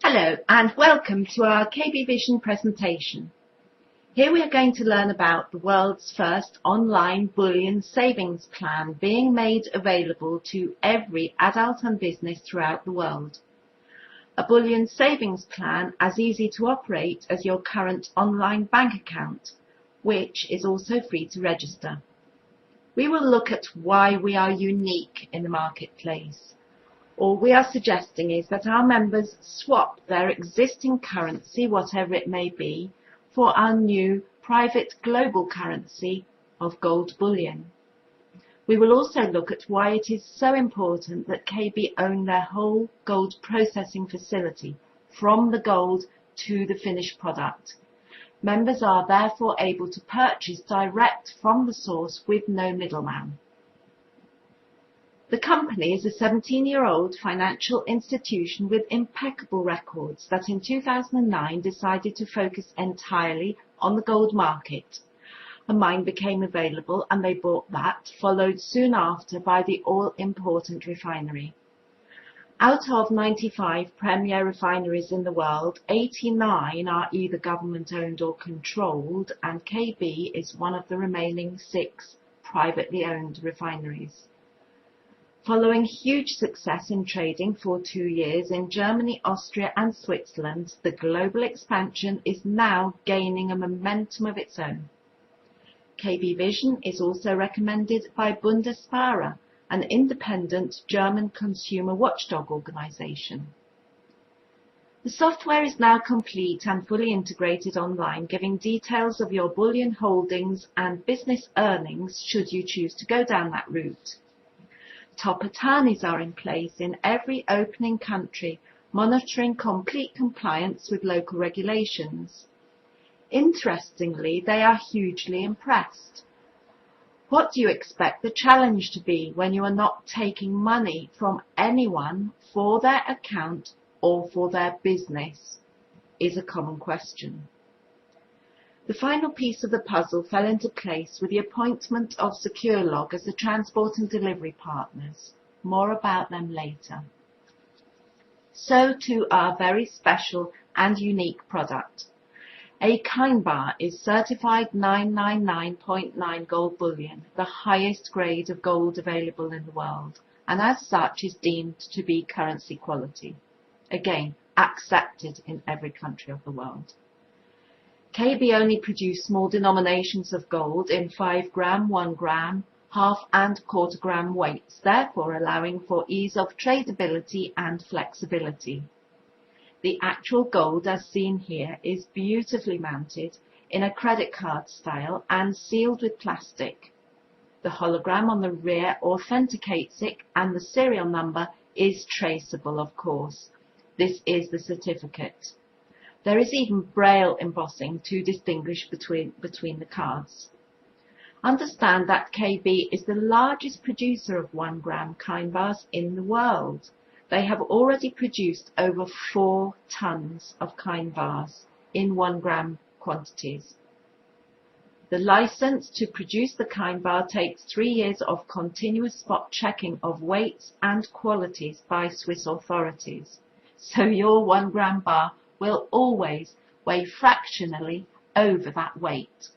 Hello and welcome to our KB Vision presentation. Here we are going to learn about the world's first online bullion savings plan being made available to every adult and business throughout the world. A bullion savings plan as easy to operate as your current online bank account, which is also free to register. We will look at why we are unique in the marketplace. All we are suggesting is that our members swap their existing currency, whatever it may be, for our new private global currency of gold bullion. We will also look at why it is so important that KB own their whole gold processing facility, from the gold to the finished product. Members are therefore able to purchase direct from the source with no middleman. The company is a 17-year-old financial institution with impeccable records that in 2009 decided to focus entirely on the gold market. A mine became available and they bought that, followed soon after by the all-important refinery. Out of 95 premier refineries in the world, 89 are either government-owned or controlled, and KB is one of the remaining 6 privately owned refineries. Following huge success in trading for 2 years in Germany, Austria and Switzerland, the global expansion is now gaining a momentum of its own. KB Vision is also recommended by Bundesparer, an independent German consumer watchdog organisation. The software is now complete and fully integrated online, giving details of your bullion holdings and business earnings should you choose to go down that route. Top attorneys are in place in every opening country, monitoring complete compliance with local regulations. Interestingly, they are hugely impressed. What do you expect the challenge to be when you are not taking money from anyone for their account or for their business? Is a common question. The final piece of the puzzle fell into place with the appointment of SecureLog as the transport and delivery partners. More about them later. So to our very special and unique product. A kind bar is certified 999.9 gold bullion, the highest grade of gold available in the world, and as such is deemed to be currency quality. Again, accepted in every country of the world. KB only produce small denominations of gold in 5 gram, 1 gram, half and quarter gram weights, therefore allowing for ease of tradability and flexibility. The actual gold as seen here is beautifully mounted in a credit card style and sealed with plastic. The hologram on the rear authenticates it and the serial number is traceable, of course. This is the certificate. There is even braille embossing to distinguish between the cards. Understand that KB is the largest producer of 1 gram kind bars in the world. They have already produced over 4 tons of kind bars in 1 gram quantities. The license to produce the kind bar takes 3 years of continuous spot checking of weights and qualities by Swiss authorities. So your 1 gram bar will always weigh fractionally over that weight.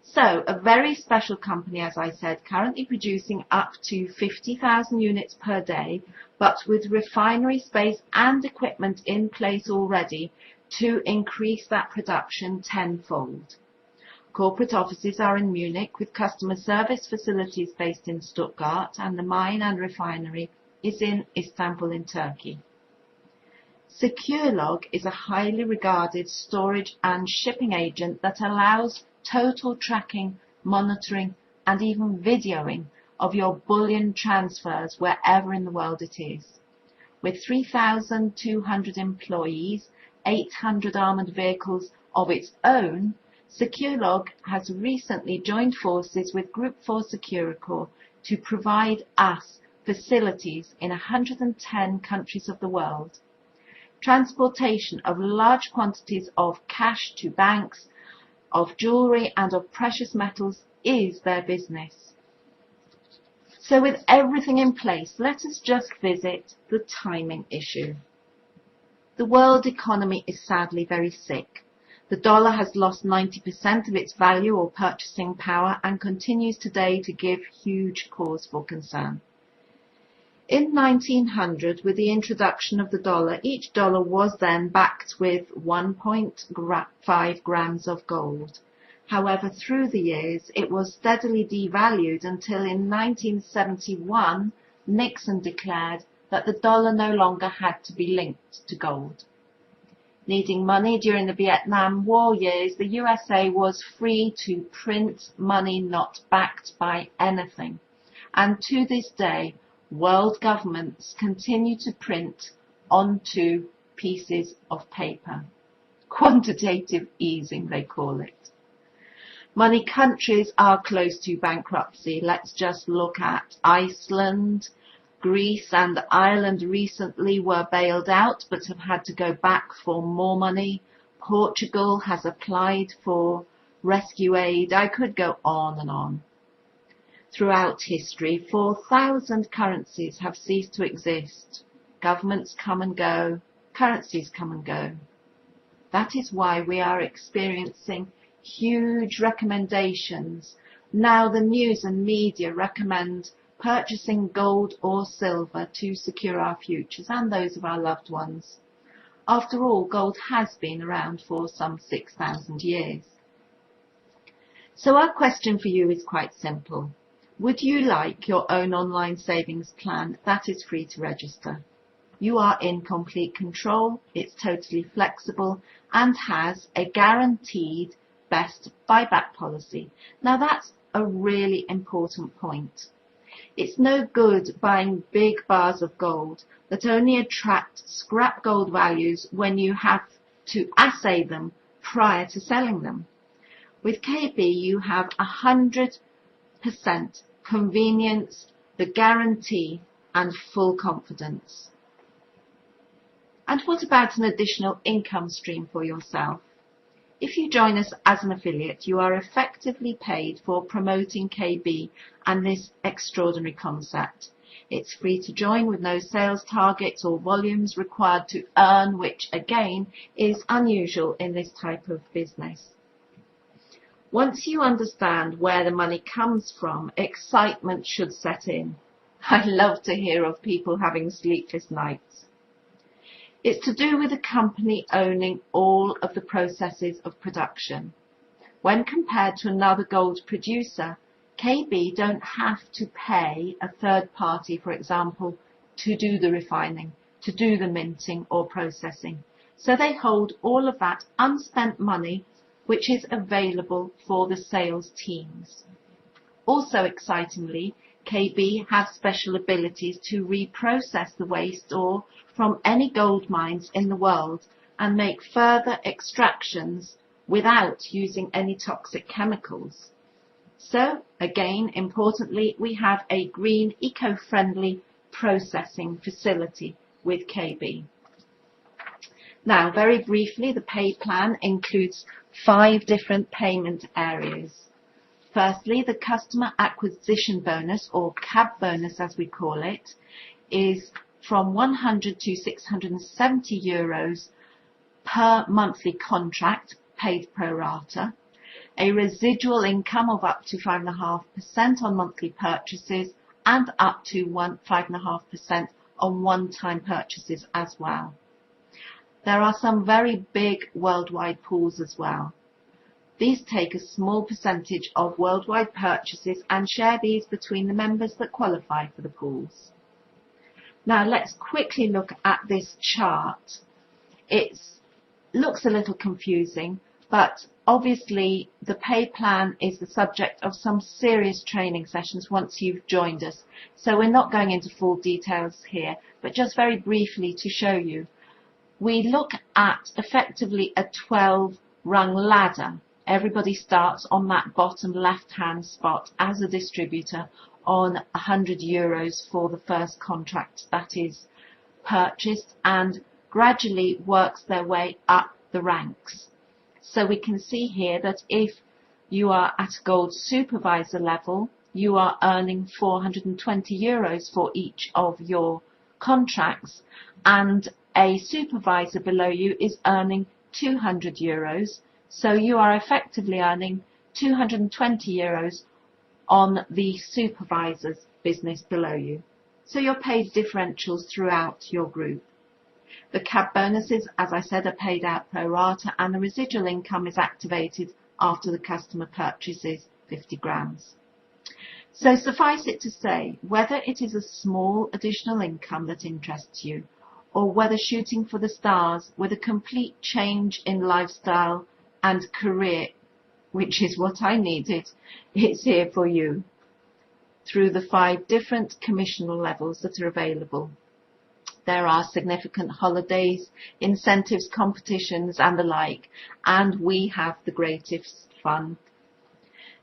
So, a very special company, as I said, currently producing up to 50,000 units per day, but with refinery space and equipment in place already to increase that production tenfold. Corporate offices are in Munich with customer service facilities based in Stuttgart, and the mine and refinery is in Istanbul in Turkey. SecureLog is a highly regarded storage and shipping agent that allows total tracking, monitoring and even videoing of your bullion transfers wherever in the world it is. With 3,200 employees, 800 armoured vehicles of its own, SecureLog has recently joined forces with Group 4 Securicor to provide us facilities in 110 countries of the world. Transportation of large quantities of cash to banks, of jewellery and of precious metals is their business. So with everything in place, let us just visit the timing issue. The world economy is sadly very sick. The dollar has lost 90% of its value or purchasing power and continues today to give huge cause for concern. In 1900, with the introduction of the dollar, each dollar was then backed with 1.5 grams of gold. However, through the years, it was steadily devalued until in 1971, Nixon declared that the dollar no longer had to be linked to gold. Needing money during the Vietnam War years, the USA was free to print money not backed by anything. And to this day, world governments continue to print onto pieces of paper. Quantitative easing, they call it. Money countries are close to bankruptcy. Let's just look at Iceland. Greece and Ireland recently were bailed out but have had to go back for more money. Portugal has applied for rescue aid. I could go on and on. Throughout history, 4,000 currencies have ceased to exist. Governments come and go. Currencies come and go. That is why we are experiencing huge recommendations. Now the news and media recommend purchasing gold or silver to secure our futures and those of our loved ones. After all, gold has been around for some 6,000 years. So our question for you is quite simple. Would you like your own online savings plan that is free to register? You are in complete control, it's totally flexible and has a guaranteed best buyback policy. Now that's a really important point. It's no good buying big bars of gold that only attract scrap gold values when you have to assay them prior to selling them. With KB, you have 100% convenience, the guarantee, and full confidence. And what about an additional income stream for yourself? If you join us as an affiliate, you are effectively paid for promoting KB and this extraordinary concept. It's free to join with no sales targets or volumes required to earn, which again is unusual in this type of business. Once you understand where the money comes from, excitement should set in. I love to hear of people having sleepless nights. It's to do with the company owning all of the processes of production. When compared to another gold producer, KB don't have to pay a third party, for example, to do the refining, to do the minting or processing. So they hold all of that unspent money which is available for the sales teams. Also excitingly, KB has special abilities to reprocess the waste ore from any gold mines in the world and make further extractions without using any toxic chemicals. So, again, importantly, we have a green, eco-friendly processing facility with KB. Now, very briefly, the pay plan includes 5 different payment areas. Firstly, the customer acquisition bonus, or CAB bonus as we call it, is from 100 to 670 euros per monthly contract, paid pro rata. A residual income of up to 5.5% on monthly purchases and up to 5.5% on one-time purchases as well. There are some very big worldwide pools as well. These take a small percentage of worldwide purchases and share these between the members that qualify for the pools. Now let's quickly look at this chart. It looks a little confusing, but obviously the pay plan is the subject of some serious training sessions once you've joined us. So we're not going into full details here, but just very briefly to show you. We look at effectively a 12-rung ladder. Everybody starts on that bottom left-hand spot as a distributor on 100 euros for the first contract that is purchased and gradually works their way up the ranks. So we can see here that if you are at gold supervisor level, you are earning 420 euros for each of your contracts, and a supervisor below you is earning €200, so you are effectively earning €220 on the supervisor's business below you. So you're paid differentials throughout your group. The cab bonuses, as I said, are paid out pro rata, and the residual income is activated after the customer purchases 50 grams. So suffice it to say, whether it is a small additional income that interests you, or whether shooting for the stars with a complete change in lifestyle and career, which is what I needed, it's here for you through the 5 different commissional levels that are available. There are significant holidays, incentives, competitions and the like, and we have the greatest fun.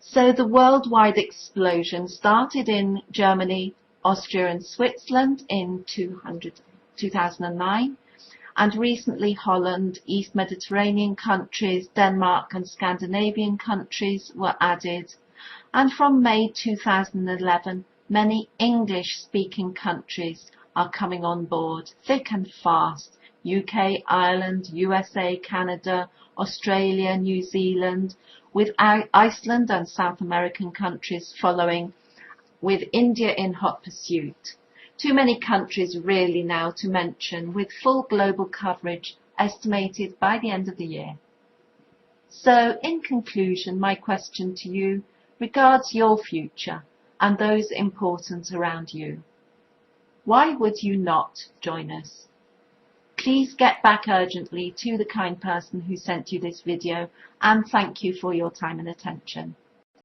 So the worldwide explosion started in Germany, Austria and Switzerland in 2009, and recently Holland, East Mediterranean countries, Denmark and Scandinavian countries were added, and from May 2011 many English-speaking countries are coming on board thick and fast. UK, Ireland, USA, Canada, Australia, New Zealand, with Iceland and South American countries following, with India in hot pursuit. Too many countries really now to mention, with full global coverage estimated by the end of the year. So in conclusion, my question to you regards your future and those important around you. Why would you not join us? Please get back urgently to the kind person who sent you this video, and thank you for your time and attention.